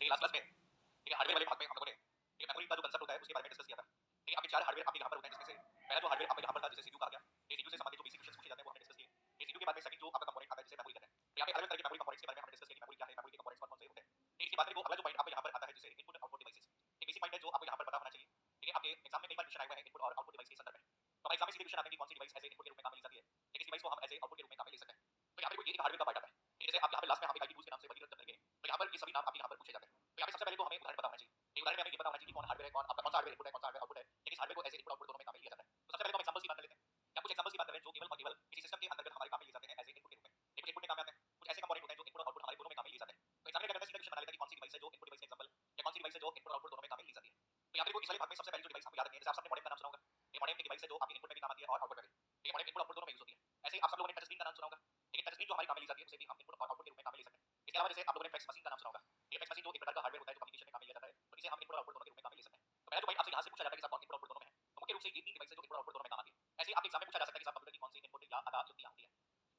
ठीक है last class में ठीक है हार्डवेयर वाले भाग में हम लोगों ने ठीक है मेमोरी का जो कंसेप्ट होता है उसके बारे में डिस्कस किया था। ठीक है अब चार हार्डवेयर आपके यहाँ पर होते हैं जिसमें से पहला जो हार्डवेयर आपका यहाँ पर था जिसे सीपीयू कहा गया। ये सीपीयू से संबंधित जो बेसिक क्वेश्चंस पूछे जाते हैं वो हमने डिस्कस किए। ये सीपीयू के बाद में सेकंड जो आपका कंपोनेंट आता है जिसे मेमोरी कहते हैं। तो यहाँ पे अलग तरह के मेमोरी कंपोनेंट्स के बारे में हमने डिस्कस किया कि मेमोरी क्या है, मेमोरी के कंपोनेंट्स कौन-कौन से होते हैं। ठीक है इसके बाद में वो अगला जो पॉइंट आपको यहाँ पर आता है जिसे इनपुट आउटपुट डिवाइसेस। एक बेसिक पॉइंट है जो आपको यहाँ पर पता होना चाहिए। ठीक है आपके एग्जाम में कई बार क्वेश्चन आए हुए हैं इनपुट और आउटपुट डिवाइस के संदर्भ में। तो हमारे एग्जाम में सीधे क्वेश्चन आते हैं कि कौन सी डिवाइस ऐसे इनपुट के रूप में काम में ली जाती है, लेकिन इस डिवाइस को हम ऐसे आउटपुट के रूप में काम में ले सकते हैं। तो यहाँ पे ये एक हार्डवेयर का पार्ट आता है। ठीक है जैसे आप यहाँ पे लास्ट में हम एक आईपी टूल्स के नाम से वर्गीकृत कर देंगे। तो यहाँ पर ये सभी नाम आपके यहाँ पर पूछे जाते हैं। तो यहाँ पे सबसे पहले तो हमें उदाहरण पता होना चाहिए। एक उदाहरण में हमें ये पता होना चाहिए कि कौन हार्डवेयर है, कौन आपका कौन सा हार्डवेयर इनपुट है, कौन सा हार्डवेयर आउटपुट है, लेकिन इस हार्डवेयर को ऐसे इनपुट आउटपुट दोनों में काम में लिया जाता है। तो सबसे पहले तो हम एग्जांपल्स की बात कर लेते हैं। या कुछ एग्जांपल्स की बात करें जो केवल और केवल किसी सिस्टम के अंतर्गत हमारे काम में लिए जाते हैं ऐसे इनपुट के रूप में। कुछ इनपुट में काम में आते हैं, कुछ ऐसे कंपोनेंट होते हैं जो इनपुट और आउटपुट हमारे दोनों में काम में लिए जाते हैं। तो एग्जामिनर क्या करता है सीधा क्वेश्चन बना लेता है कि कौन सी डिवाइस है जो इनपुट डिवाइस का एग्जांपल या कौन सी डिवाइस है जो इनपुट आउटपुट दोनों में काम में ली जाती है। तो यहाँ पे इस वाले भाग में सबसे पहले जो डिवाइस आपको याद रखनी है जैसे आप सबने मॉडेम का नाम सुना होगा। ये मॉडेम की डिवाइस है जो आपके इनपुट में भी काम आती है और आउटपुट में भी। ठीक है मॉडेम इनपुट आउटपुट दोनों में यूज होती है। ऐसे ही आप सब लोगों ने टच स्क्रीन का नाम सुना होगा। लेकिन टच स्क्रीन जो हमारे काम में ली जाती है उसे भी हम इनपुट और आउटपुट के रूप में काम में ले सकते हैं। इसके अलावा जैसे आप लोगों ने फैक्स मशीन का नाम सुना होगा। ये फैक्स मशीन जो एक प्रकार का हार्डवेयर होता है जो कम्युनिकेशन में काम में लिया जाता है तो इसे हम इनपुट और आउटपुट दोनों के रूप में काम में ले सकते हैं। तो पहला जो पॉइंट आपसे यहाँ से पूछा जाता है कि साहब कौन इनपुट आउटपुट दोनों में है तो मुख्य रूप से ये तीन डिवाइस है जो इनपुट आउटपुट दोनों में काम आती है। ऐसे ही आपके एग्जाम में पूछा जा सकता है कि साहब कंप्यूटर की कौन सी इनपुट या आधा युक्तियां होती है।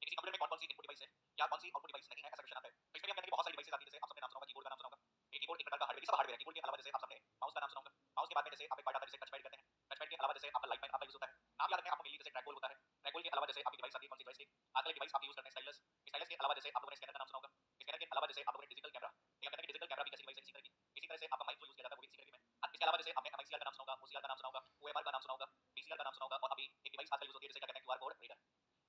किसी कंप्यूटर में कौन-कौन सी इनपुट डिवाइस है या कौन सी आउटपुट डिवाइस नहीं है ऐसा क्वेश्चन आता है। तो इसमें भी हम कहते हैं कि बहुत सारी डिवाइसेस आती है जैसे आप सबने नाम सुना होगा कीबोर्ड का नाम सुना होगा। ये कीबोर्ड एक प्रकार का हार्डवेयर, ये सब हार्डवेयर है। कीबोर्ड के अलावा जैसे आप सबने माउस का नाम सुना होगा। माउस के बाद में जैसे आप एक पार्ट आता है जिसे टच पैड कहते हैं। टच पैड के अलावा जैसे आपका लाइट पैड आपका यूज होता है। नाम याद रखना है आपको मेनली जैसे ट्रैकबॉल होता है। ट्रैकबॉल के अलावा जैसे आपकी डिवाइस आती है कौन सी जॉयस्टिक। आजकल एक डिवाइस आप यूज करते हैं स्टाइलस। स्टाइलस के अलावा जैसे आप लोगों ने स्कैनर का नाम सुना होगा। स्कैनर के अलावा जैसे आप लोगों ने डिजिटल कैमरा। ठीक है कहते हैं कि डिजिटल कैमरा भी कैसी डिवाइस है इसी तरह की। इसी तरह से आपका माइक जो यूज किया जाता है वो भी इसी तरह की है। इसके अलावा जैसे आपने एमआईसीआर का नाम सुना होगा, ओसीआर का नाम सुना होगा, ओएमआर का नाम सुना होगा, बीसीआर का नाम सुना होगा और अभी एक डिवाइस आजकल यूज होती है जिसे क्या कहते हैं क्यूआर कोड रीडर।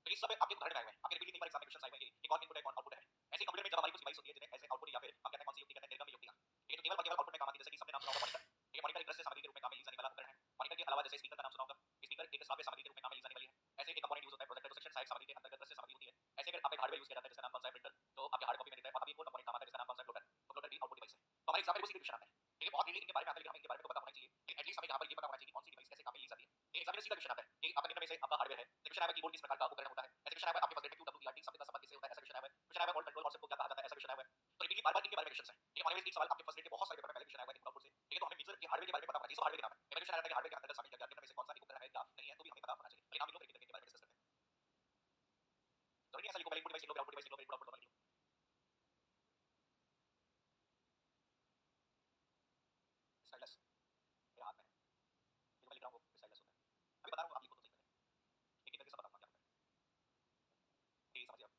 तो ये सब आपके उदाहरण आए हुए हैं। आपके रिपीटिंग पर एग्जाम में क्वेश्चन आए हुए हैं कि कौन इनपुट है कौन आउटपुट है। ऐसे कंप्यूटर में जब हमारी कुछ डिवाइस होती है जिन्हें ऐसे आउटपुट या फिर हम कहते हैं कौन सी युक्ति कहते हैं निर्गम युक्तियां। ये तो केवल और केवल आउटपुट में काम आती है जैसे कि सबने नाम सुना होगा मॉनिटर। ठीक है मॉनिटर एक तरह से सामग्री के रूप में काम में ली जाने वाला उपकरण है। मॉनिटर के अलावा जैसे स्पीकर का नाम सुना होगा। स्पीकर एक श्राव्य सामग्री के रूप में काम में ली जाने वाली है। ऐसे एक कंपोनेंट यूज होता है प्रोजेक्टर जो सेक्शन सहायक सामग्री के अंतर्गत दृश्य सामग्री होती है। ऐसे अगर आप एक हार्डवेयर यूज किया जाता है जिसका नाम कौन सा है प्रिंटर तो आपके हार्ड कॉपी में देता है और अभी एक और कंपोनेंट काम आता है जिसका नाम कौन सा है प्लोटर। तो प्लोटर भी आउटपुट डिवाइस है। तो हमारे एग्जाम में उसी क्वेश्चन आता है। ठीक है बहुत रियली इनके बारे में आता है लेकिन हमें इनके बारे में तो पता होना चाहिए। लेकिन एटलीस्ट हमें यहाँ पर ये पता होना चाहिए कि कौन सी डिवाइस कैसे काम में ली जाती है। ये एग्जामिनर सीधा क्वेश्चन आता है कि आपका निम्न में से आपका हार्डवेयर है। क्वेश्चन आएगा कीबोर्ड किस प्रकार का उपकरण होता है। ऐसे क्वेश्चन आएगा आपके पास डेटा क्यू डब्ल्यू शब्द का संबंध किससे होता है ऐसा क्वेश्चन आएगा। क्वेश्चन आएगा ऑल कंट्रोल कॉन्सेप्ट को क्या कहा जाता है ऐसा क्वेश्चन आएगा। तो रिपीटली बार-बार इनके बारे में क्वेश्चंस हैं। ठीक है ऑलवेज एक सवाल आपके फर्स्ट डे के बहुत सारे पेपर में पहले क्वेश्चन आएगा इनपुट आउटपुट से। ठीक है तो हमें मेजर ये हार्डवेयर के बारे में पता होना चाहिए। हार्डवेयर के नाम है। एक क्वेश्चन आता है कि हार्डवेयर के अंतर्गत शामिल क्या-क्या निम्न में से कौन सा एक उपकरण है या नहीं है तो भी हमें पता होना चाहिए। तो नाम लिख लो फिर इनके बारे में डिस्कस करते हैं। तो नहीं ऐसा लिखो पहले इनपुट डिवाइस लिख लो, आउटपुट डिवाइस लिख लो, इनपुट आउटपुट दोनों लिख लो। स्टाइलस मेरे हाथ में है। जो मैं लिख रहा हूँ वो स्टाइलस होता है। अभी बता रहा हूँ आप लिखो तो सही तरह। एक-एक करके सब बताऊंगा क्या होता है। ठीक समझिए आप।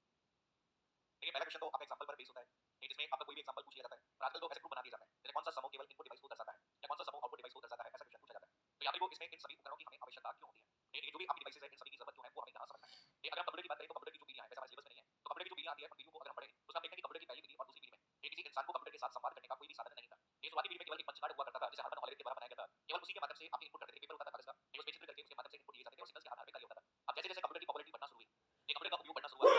देखिए पहला क्वेश्चन तो आपका एग्जांपल पर बेस होता है। ठीक जिसमें आपका कोई भी एग्जांपल पूछ लिया जाता है। और आजकल तो ऐसे ग्रुप बना दिए जाते हैं। जैसे कौन सा समूह केवल इनपुट डिवाइस को दर्शाता है या कौन सा समूह आउटपुट डिवाइस को दर्शाता है ऐसा क्वेश्चन पूछा जाता है। तो यहाँ पे वो इसमें इन सभी उपकरणों की हमें आवश्यकता क्यों होती है। ये जो भी आपकी डिवाइसेस है इन सभी की जरूरत क्यों है वो हमें यहाँ समझना है। ये अगर हम कंप्यूटर की बात करें तो कंप्यूटर की जो पीढ़ियां है वैसे हमारे सिलेबस में नहीं है। तो कंप्यूटर की जो पीढ़ियां आती है उन पीढ़ियों को अगर हम पढ़ें तो उसका हम देखते हैं कि कंप्यूटर की पहली पीढ़ी और दूसरी पीढ़ी में ये किसी इंसान को कंप्यूटर के साथ संवाद करने का कोई भी साधन नहीं था। ये शुरुआती पीढ़ी में केवल एक पंच कार्ड हुआ करता था जिसे हर्मन हॉलिडे के द्वारा बनाया गया था। केवल उसी के माध्यम से आप इनपुट करते थे। पेपर होता था कागज का। एक उस पेज पे करके उसके माध्यम से इनपुट दिए जाते थे और सिग्नल्स के आधार पे कार्य होता था। अब जैसे-जैसे कंप्यूटर की पॉपुलैरिटी बढ़ना शुरू हुई, ये कंप्यूटर का उपयोग बढ़ना शुरू हुआ,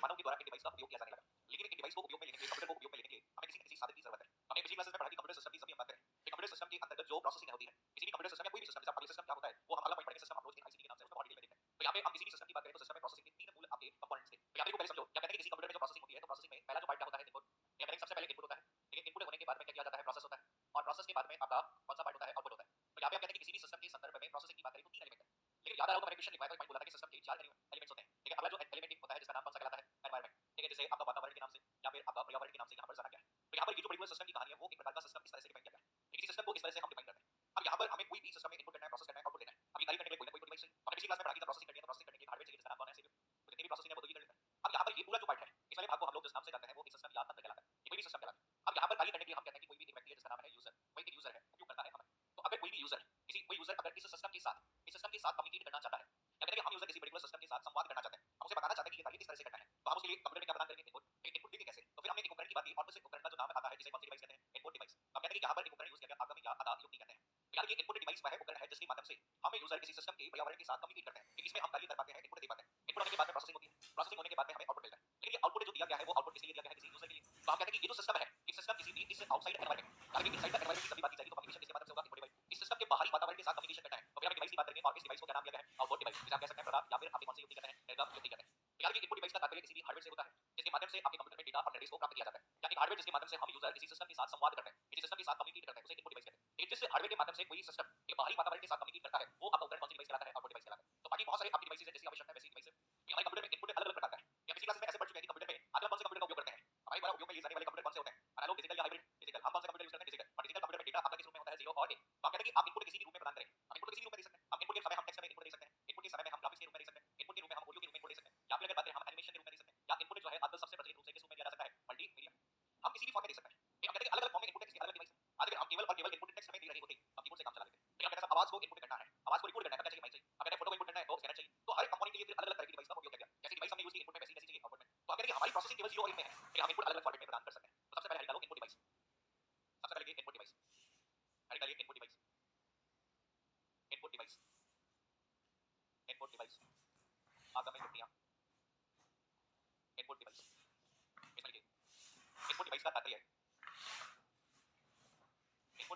मानव के द्वारा एक डिवाइस का उपयोग किया जाने लगा। लेकिन एक डिवाइस को उपयोग में लेने के लिए कंप्यूटर को उपयोग में लेने के लिए हमें किसी न किसी साधन की जरूरत है। हमने पिछली क्लासेस में पढ़ा कि कंप्यूटर सिस्टम की सभी हम बात करें। तो कंप्यूटर सिस्टम के अंतर्गत जो प्रोसेसिंग होती है, किसी भी कंप्यूटर सिस्टम या कोई भी सिस्टम जैसे आपका सिस्टम क्या होता है, वो हम अगला पॉइंट पढ़ेंगे सिस्टम अप्रोच इन आईसीटी के नाम से उसमें बहुत डिटेल में देखते हैं। तो यहाँ पे हम किसी भी सिस्टम की बात करें तो सिस्टम में प्रोसेसिंग के तीन मूल आपके कंपोनेंट्स थे। तो यहाँ पे पहले समझो, क्या कहते हैं कि किसी कंप्यूटर में जो प्रोसेसिंग होती है तो प्रोसेसिंग में पहला जो पार्ट क्या होता है इनपुट। या कहते हैं सबसे पहले इनपुट होता है। ठीक है इनपुट होने के बाद में क्या किया जाता है प्रोसेस होता है। और प्रोसेस के बाद में आपका कौन सा पार्ट होता है आउटपुट होता है। तो यहाँ पे आप कहते हैं कि किसी भी सिस्टम के संदर्भ में प्रोसेसिंग की बात करें तो तीन एलिमेंट है। लेकिन याद आ रहा हो तो मैंने क्वेश्चन लिखवाया था एक पॉइंट बोला था कि सिस्टम के चार एलिमेंट्स होते हैं। ठीक है अगला जो एलिमेंट होता है जिसका नाम कौन सा कहलाता है एनवायरनमेंट। ठीक है जैसे आपका वातावरण के नाम से या फिर आपका पर्यावरण के नाम से यहाँ पर जाना गया है। तो यहाँ पर ये जो पर्टिकुलर सिस्टम की कहानी है वो एक प्रकार का सिस्टम इस तरह से डिफाइन किया गया है। किसी सिस्टम को इस तरह से हम डिफाइन करते हैं। अब यहाँ पर हमें कोई भी सिस्टम में इनपुट करना है, प्रोसेस करना है, आउटपुट लेना है। अब ये कार्य करने के लिए कोई ना कोई डिवाइस चाहिए। हमने पिछली क्लास में पढ़ा कि जब प्रोसेसिंग करनी है तो प्रोसेसिंग करने के लिए हार्डवेयर चाहिए जिसका नाम कौन है सीपीयू। तो जितनी भी प्रोसेसिंग है वो तो ये कर लेता है। अब यहाँ पर ये पूरा जो पार्ट है इस वाले भाग को हम लोग जिस नाम से जानते हैं वो एक सिस्टम या तंत्र कहलाता है। ये कोई भी सिस्टम कहलाता है। अब यहाँ पर कार्य करने के लिए हम कहते हैं कि कोई भी एक व्यक्ति है जिसका नाम है यूजर। कोई एक यूजर है उपयोग करता है हमें। तो अगर कोई भी यूजर किसी कोई यूजर अगर इस सिस्टम के साथ कम्युनिकेट करना चाहता है या कहते हैं कि हम यूजर किसी पर्टिकुलर सिस्टम के साथ संवाद करना चाहते हैं, हम उसे बताना चाहते हैं कि ये कार्य किस तरह से करना है। तो हम उसके लिए कंप्यूटर में क्या प्रदान करेंगे इनपुट। इनपुट देंगे कैसे। तो फिर हमने एक उपकरण की बात की और उस उपकरण का जो नाम आता है जिसे कौन सी डिवाइस कहते हैं इनपुट डिवाइस। हम कहते हैं कि यहाँ पर एक उपकरण यूज किया गया आगम या आधा युक्ति कहते हैं। तो यार ये इनपुट डिवाइस वह उपकरण है जिसके माध्यम से हम यूजर किसी सिस्टम के पर्यावरण के साथ कम्युनिकेट करते हैं कि इसमें हम कार्य कर पाते हैं इनपुट दे पाते हैं। इनपुट होने के बाद में प्रोसेसिंग होती है। प्रोसेसिंग होने के बाद में हमें आउटपुट मिलता है। लेकिन ये आउटपुट जो दिया गया है वो आउटपुट किसके लिए दिया गया है किसी यूजर के लिए। तो हम कहते हैं कि ये जो सिस्टम है इस सिस्टम किसी भी इस आउटसाइड एनवायरनमेंट यानी कि इनसाइड द एनवायरनमेंट की सभी बात की जाएगी तो कम्युनिकेशन किसके माध्यम से होगा इनपुट डिवाइस। इस सिस्टम के बाहरी वातावरण के साथ कम्युनिकेशन करना है तो फिर हम डिवाइस की बात करेंगे और इस डिवाइस को क्या नाम दिया गया है आउटपुट डिवाइस। जिसे आप कह सकते हैं प्रदान या फिर आप कौन सी युक्ति कहते हैं निर्गम युक्ति कहते हैं। तो यार ये इनपुट डिवाइस का तात्पर्य किसी भी हार्डवेयर से होता है जिसके माध्यम से आपके कंप्यूटर में डेटा और निर्देश को प्राप्त किया जाता है। या एक हार्डवेयर जिसके माध्यम से हम यूजर किसी सिस्टम के साथ संवाद करते हैं किसी सिस्टम के साथ कम्युनिकेट करते हैं उसे इनपुट डिवाइस कहते हैं। लेकिन जिस हार्डवेयर के माध्यम से कोई सिस्टम के बाहरी वातावरण के साथ कम्युनिकेट करता है वो आपका उपकरण कौन सी डिवाइस कहलाता है आउटपुट डिवाइस कहलाता है। तो बाकी बहुत सारे आपकी डिवाइसेस है जैसी आवश्यकता है वैसी डिवाइस है। हमारे कंप्यूटर में इनपुट अलग-अलग प्रकार का है। या पिछली क्लास में ऐसे पढ़ चुके हैं कि कंप्यूटर में आजकल कौन से कंप्यूटर का उपयोग करते हैं। हमारे द्वारा उपयोग में लिए जाने वाले कंप्यूटर कौन से होते हैं एनालॉग डिजिटल या हाइब्रिड डिजिटल। हम कौन सा कंप्यूटर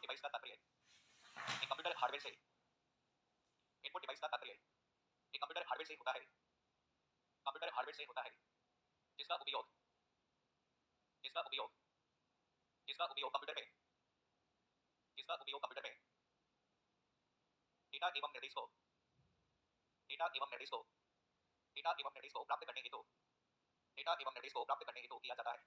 डिवाइस का तात्पर्य है एक कंप्यूटर हार्डवेयर से, इनपुट डिवाइस का तात्पर्य है एक कंप्यूटर हार्डवेयर से होता है, कंप्यूटर हार्डवेयर से होता है जिसका उपयोग जिसका उपयोग जिसका उपयोग कंप्यूटर में जिसका उपयोग कंप्यूटर में डेटा एवं निर्देश को डेटा एवं निर्देश को डेटा एवं निर्देश को प्राप्त करने हेतु डेटा एवं निर्देश को प्राप्त करने हेतु किया जाता है,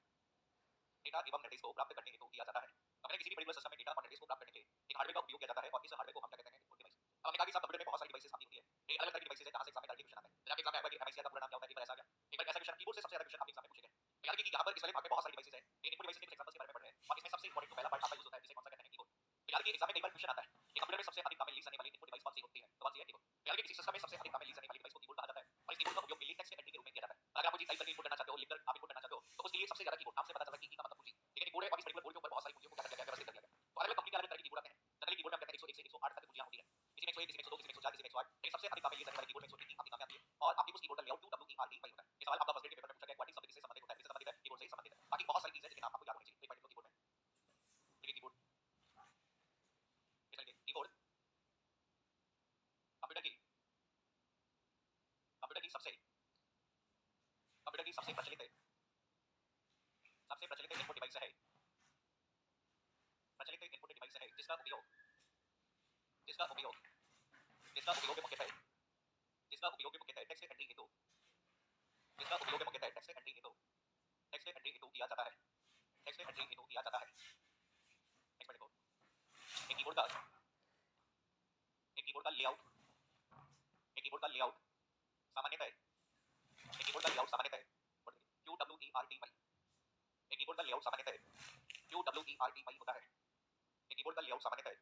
डेटा एवं निर्देश को प्राप्त करने हेतु किया जाता है। हमने किसी भी पर्टिकुलर सिस्टम में डेटा और निर्देश को प्राप्त करने के एक हार्डवेयर का उपयोग किया जाता है और इस हार्डवेयर को हम क्या कहते हैं इनपुट डिवाइस। अब हमने कहा कि सब कंप्यूटर में बहुत सारी डिवाइसेस आपकी होती है, एक अलग तरह की डिवाइसेस है जहां से एग्जाम में डायरेक्टली क्वेश्चन आता है। जैसे आपके एग्जाम में आएगा कि एमआईसी का पूरा नाम क्या होता है, एक बार ऐसा आ गया, एक बार ऐसा क्वेश्चन कीबोर्ड से सबसे ज्यादा क्वेश्चन आपके एग्जाम में पूछे गए। तो याद रखिए कि यहां पर इस वाले भाग में बहुत सारी डिवाइसेस है, एक इनपुट डिवाइस के कुछ एग्जांपल्स के बारे में पढ़ रहे हैं और इसमें सबसे इंपॉर्टेंट पहला पार्ट आपका यूज होता है जिसे कौन सा कहते हैं कीबोर्ड। तो याद रखिए एग्जाम में कई बार क्वेश्चन आता है कि कंप्यूटर में सबसे अधिक काम में ली जाने वाली इनपुट डिवाइस कौन सी होती है, तो कौन सी है कीबोर्ड। तो याद रखिए किसी सिस्टम में सबसे अधिक काम में ली जाने वाली डिवाइस को कीबोर्ड कहा जाता है और इस कीबोर्ड का उपयोग मेनली टेक्स्ट एंट्री के रूप में किया जाता है। अगर आप कोई चीज टाइप करके इनपुट करना चाहते हो, लिखकर आप इनपुट करना चाहते हो तो उसके लिए सबसे ज्यादा कीबोर्ड नाम से पता चलता है कि की का मतलब कुंजी, लेकिन कीबोर्ड है और इस पर्टिकुलर बोर्ड के ऊपर बहुत सारी कुंजियों को क्या कर दिया गया, व्यवस्थित कर दिया गया। तो अलग अलग कंपनी के अलग तरह के कीबोर्ड आते हैं। जनरली कीबोर्ड में हम कहते हैं 101 से 108 तक कुंजियां होती है, किसी में 101, किसी में 102, किसी में 104, किसी में 108, लेकिन सबसे अधिक काम में लिए जाने वाले कीबोर्ड में 103 आपके काम में आती है और आपके उस कीबोर्ड का लेआउट 2WERTY होता है। ये सवाल आपका फर्स्ट ग्रेड के पेपर में पूछा गया, क्वाड्रेटिक शब्द किससे संबंधित होता है, किससे संबंधित है, कीबोर्ड से ही संबंधित है। बाकी बहुत सारी चीजें जिन्हें आपको याद होनी चाहिए एक पर्टिकुलर कीबोर्ड में। देखिए कीबोर्ड इसलिए कीबोर्ड कंप्यूटर की कंप्यूटर की सबसे कंप्यूटर की सबसे प्रचलित इनपुट डिवाइस है, प्रचलित इनपुट डिवाइस है जिसका उपयोग जिसका उपयोग मुख्यतः जिसका उपयोग मुख्यतः टेक्स्ट एंट्री हेतु जिसका उपयोग मुख्यतः टेक्स्ट एंट्री हेतु किया जाता है, टेक्स्ट एंट्री हेतु किया जाता है। नेक्स्ट देखो, एक कीबोर्ड का एक कीबोर्ड का लेआउट एक कीबोर्ड का लेआउट सामान्यतः एक कीबोर्ड का लेआउट सामान्यतः QWERTY एक कीबोर्ड का लेआउट सामान्यतः QWERTY होता है, एक कीबोर्ड का लेआउट सामान्यतः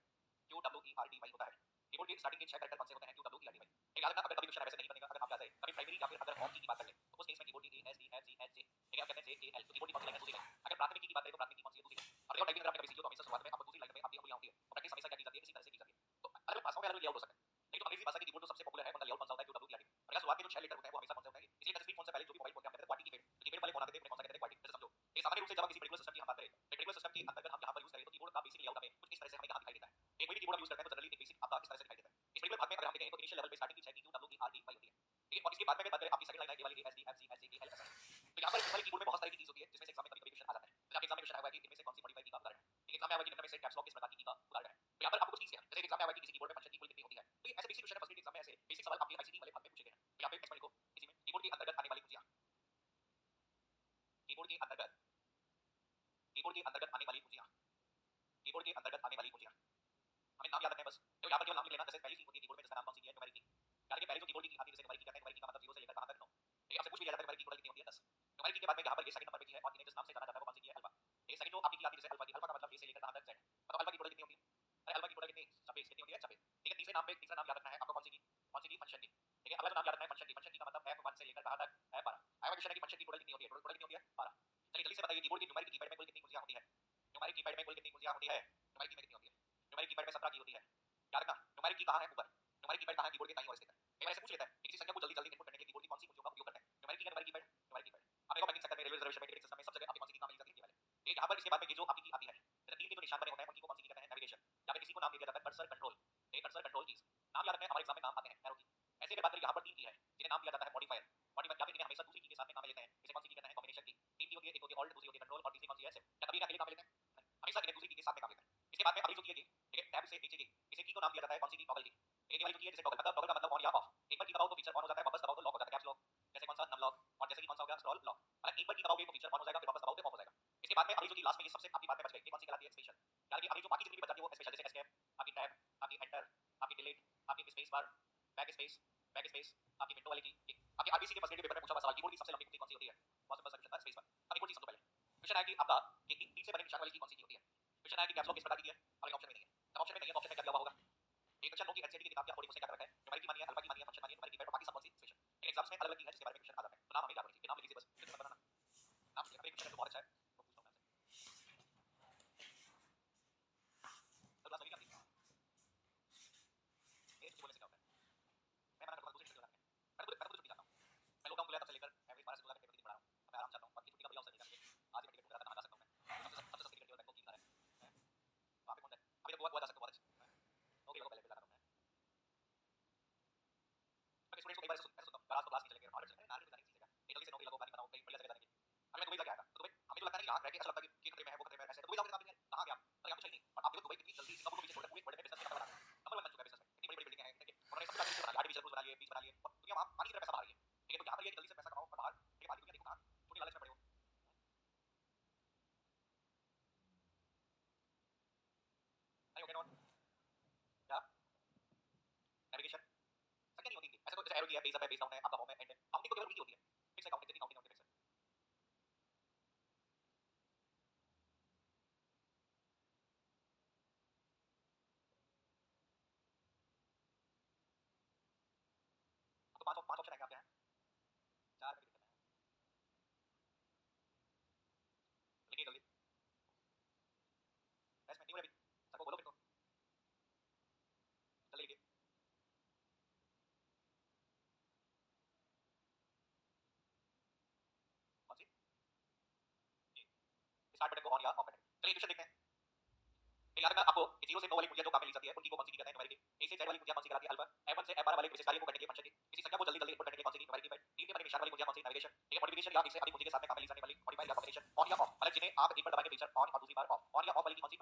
QWERTY होता है। कीबोर्ड के स्टार्टिंग के 6 कैरेक्टर कौन से होते हैं, QWERTY। एक याद रखना अगर कभी क्वेश्चन वैसे नहीं बनेगा, अगर आप याद है कभी प्राइमरी या फिर अगर ऑफ की बात करें तो उस केस में कीबोर्ड की A S D F G H J ठीक है, आप कहते हैं J K L, तो कीबोर्ड की कौन सी लाइन है, दूसरी लाइन। अगर प्राथमिक की बात करें तो प्राथमिक की कौन सी है, दूसरी लाइन। और देखो टाइपिंग अगर आपने कभी सीखी हो तो हमेशा शुरुआत में आपको दूसरी लाइन में आपकी अंगुलियां होती है और प्रैक्टिस हमेशा क्या की जाती है, इसी तरह से की जाती है। तो अलग भाषाओं में अलग लेआउट हो सकता है, लेकिन तो अंग्रेजी भाषा के कीबोर्ड जो सबसे पॉपुलर है उनका लेआउट कौन सा होता है, QWERTY। और यहाँ शुरुआत के जो 6 लेटर होते हैं वो हमेशा कौन से होते हैं, इसलिए टच स्क्रीन फोन से पहले जो भी मोबाइल फोन के हम कहते थे QWERTY कीपैड, तो कीपैड वाले फोन आते थे उन्हें कौन सा कहते थे, QWERTY। जैसे समझो ये सामान्य रूप से जब हम किसी पर्टिकुलर सिस्टम की हम बात करें, पर्टिकुलर सिस्टम के अंतर्गत हम यहाँ पर यूज करें तो कीबोर्ड का बेसिक लेआउट हमें कुछ इस तरह से हमें यहाँ दिखाई देता है। एक कोई भी कीबोर्ड यूज करते हैं तो जनरली एक बेसिक आपका इस तरह से दिखाई देता है। इस पर्टिकुलर भाग में अगर हम देखें तो इनिशियल लेवल पे स्टार्टिंग की 6 की QWERTY होती है, ठीक है। और इसके बाद में अगर बात करें आपकी सेकंड लाइन है ये वाली A S D F G H J K L ऐसा है। तो यहाँ पर इस वाले कीबोर्ड में बहुत सारी चीज होती है जिसमें से एग्जाम में कभी-कभी क्वेश्चन आ जाता है। जैसे आपके एग्जाम में क्वेश्चन आया है कि इनमें से कौन सी मॉडिफाई की का उदाहरण है, एक एग्जाम में आया है कि निम्न में से कैप्स लॉक किस प्रकार की का उदाहरण है। तो यहाँ पर आपको कुछ चीज है, जैसे एग्जाम में आया है कि किसी कीबोर्ड में फंक्शन की कुल कितनी होती है, तो ये ऐसे बेसिक क्वेश्चन है फर्स्ट ग्रेड एग्जाम में, ऐसे बेसिक सवाल आपके ICT वाले भाग में पूछे गए हैं। तो यहाँ पे नेक्स्ट लिखो, इसी में कीबोर्ड के अंतर्गत आने वाली कुंजियां, कीबोर्ड के अंतर्गत कीबोर्ड के अंतर्गत आने वाली कुंजियां कीबोर्ड के अंतर्गत आने वाली कुंजियां हमें नाम याद रखना है बस। तो यहाँ पर केवल नाम लिख लेना। जैसे पहली की होती है कीबोर्ड में जिसका नाम कौन सी की है, न्यूमेरिक की। यानी कि पहले जो कीबोर्ड की आती है जैसे न्यूमेरिक की कहते हैं, न्यूमेरिक का मतलब 0 से लेकर कहां तक 9। ठीक है, आपसे पूछ लिया जाता है न्यूमेरिक की टोटल कितनी होती है, 10। न्यूमेरिक की के बाद में यहाँ पर ये सेकंड नंबर पे की है और इन्हें जिस नाम से जाना जाता है वो कौन सी की है, अल्फा। ये सेकंड जो आपकी की आती है जैसे अल्फा की, अल्फा का मतलब ए से लेकर कहां तक z। मतलब अल्फा की टोटल कितनी होती है, अरे अल्फा की टोटल कितनी 26 कितनी होती है 26। ठीक है, तीसरे नाम पे तीसरा नाम याद रखना है आपको कौन सी की फंक्शन की। ठीक है, अगला जो नाम याद रखना है फंक्शन की, फंक्शन की का मतलब f1 से लेकर कहां तक f12। आया क्वेश्चन है कि फंक्शन की टोटल कितनी होती है, टोटल कितनी होती है 12। चलिए जल्दी से बताइए कीबोर्ड की न्यूमेरिक कीपैड में कुल कितनी कुंजियां होती है, न्यूमेरिक कीपैड में कुल कितनी कुंजियां होती है, न्यूमेरिक की में कितनी होती है, न्यूमेरिक कीपैड में 17 की होती है। याद रखना न्यूमेरिक की कहां है, ऊपर। न्यूमेरिक कीपैड कहां है, कीबोर्ड के दाईं ओर स्थित है। एक बार ऐसे पूछ लेता है कि किसी संख्या को जल्दी जल्दी इनपुट करने के लिए कीबोर्ड की कौन सी कुंजियों का उपयोग करते हैं, न्यूमेरिक की या न्यूमेरिक कीपैड, न्यूमेरिक कीपैड। आप देखो बैंकिंग सेक्टर में, रेलवे रिजर्वेशन में, टिकट सिस्टम में, सब जगह आपकी कौन सी की काम मिल जाती है, ये वाले। ठीक है, यहाँ पर इसके बाद में ये जो आपकी की आती है, जैसे तीन के जो निशान बने होते हैं उनकी को कौन सी की कहते हैं, नेविगेशन। या फिर किसी को नाम दिया जाता है कर्सर कंट्रोल। ये कर्सर कंट्रोल कीज नाम याद रखना है, हमारे एग्जाम में काम आते हैं एरो की। ऐसे अगर बात करें यहाँ पर तीन की है जिन्हें नाम दिया जाता है मॉडिफायर, मॉडिफायर या फिर इन्हें हमेशा दूसरी की के साथ में काम में लेते हैं, इसे कौन सी की कहते हैं, कॉम्बिनेशन की। तीन की होती है, एक होती है ऑल्ट, दूसरी होती है कंट्रोल और तीसरी कौन सी है शिफ्ट। या कभी इन्हें अकेले काम में लेते हैं, हमेशा इन्हें दूसरी की के साथ में काम लेते हैं। इसके बाद में अगली जो की है ठीक है, टैब से नीचे की, इसे की को नाम दिया जाता है कौन सी की, टॉगल की। ये वाली जो की है जैसे टॉगल मतलब, टॉगल का मतलब ऑन या ऑफ। एक बार की दबाओ तो फीचर ऑन हो जाता है, वापस दबाओ तो लॉक हो जाता है, कैप्स लॉक। जैसे कौन सा, नम लॉक। और जैसे कि कौन सा हो गया, स्क्रॉल लॉक। मतलब एक बार की दबाओगे तो फीचर ऑन हो जाएगा, फिर वापस दबाओगे तो ऑफ हो जाएगा। इसके बाद में अगली जो की लास्ट में ये सबसे आपकी बात में बच गई, ये कौन सी कहलाती है, स्पेशल। यानी कि अगली जो बाकी जितनी भी बच जाती है वो स्पेशल, जैसे एस्केप, आपकी टैब, आपकी एंटर, आपकी डिलीट, आपकी स्पेस बार, बैक स्पेस, आपकी विंडो वाली की। आपकी आरबीसी के फर्स्ट ग्रेड के पेपर में पूछा हुआ सवाल, कीबोर्ड की सबसे लंबी कुंजी कौन सी होती है, बहुत सिंपल सा क्वेश्चन था, स्पेस बार। अब एक और चीज समझो पहले, क्वेश्चन है कि आपका ये तीन से बने निशान वाली की कौन सी की होती है। क्वेश्चन है कि कैप्स लॉक किस प्रकार की है, और ऑप्शन में नहीं है। जब ऑप्शन में नहीं है तो ऑप्शन में क्या दिया हुआ होगा, एक क्वेश्चन नो की एनसीईआरटी की किताब के अकॉर्डिंग उसने क्या कर रखा है, न्यूमेरिक की मानिए, अल्फा की मानिए, फंक्शन मानिए, न्यूमेरिक कीपैड और बाकी सब कौन सी स्पेशल। लेकिन एग्जाम्स में अलग अलग की है जिसके बारे में क्वेश्चन आ जाता है, तो नाम हमें याद होनी चाहिए, नाम लीजिए बस, फिर तो बनाना नाम। एक क्वेश्चन है तो बहुत अच्छा है, तो पूछता हूं मैं आपसे, तो क्लास लगी क्या आपकी, ये कुछ बोलने से क्या होता है, मैं मना करूंगा दूसरी छुट्टी लगाने में। मैं तो छुट्टी चाहता हूं, मैं लॉकडाउन खुला तब से लेकर एवरेज 12 से 2 घंटे प्रतिदिन पढ़ा रहा हूं। अब मैं आराम चाहता हूं, बाकी छुट्टी का बढ़िया अवसर देगा मुझे। आज ही मैं टिकट ढूंढ रहा था कहां जा सकता हूं मैं, सबसे सस्ती टिकट केवल बैंकॉक की है। वहां पे कौन है, अभी तक पेस अप है, पेस डाउन है, आपका मोमेंट एंड है। काउंटिंग तो केवल उनकी होती है। फिक्स है काउंटिंग, जितनी काउंटिंग है उतनी फिक्स है। तो पांच पांच ऑप्शन आएंगे आपके यहाँ। चार में भी दिक्कत है। लिखिए जल्दी। रेस्ट में नहीं हो रहा अभी। सर को बोलो फिर तो। जल्दी लिखिए। कौन सी? स्टार्ट बटन को ऑन या ऑफ करें। चलिए क्वेश्चन देखते हैं। यहाँ पे मैं आपको जीरो से 9 वाली कुंजियां जो काम में ली जाती है उनकी को कौन सी की कहते हैं न्यूमेरिक की। ए से जेड वाली कुंजियां कौन सी कहलाती है अल्फा। M1 से M12 वाले विशेष कार्य को करने के फंक्शन की। किसी संख्या को जल्दी जल्दी इनपुट करने के कौन सी की न्यूमेरिक की। तीन के बने निशान वाली कुंजियां कौन सी नेविगेशन। ठीक है, मॉडिफिकेशन या एक से अधिक कुंजी के साथ में काम में ली जाने वाली मॉडिफायर या कॉम्बिनेशन। ऑन या ऑफ मतलब जिन्हें आप एक बार दबाएंगे फीचर ऑन और दूसरी बार ऑफ। ऑन या ऑफ वाली की कौन सी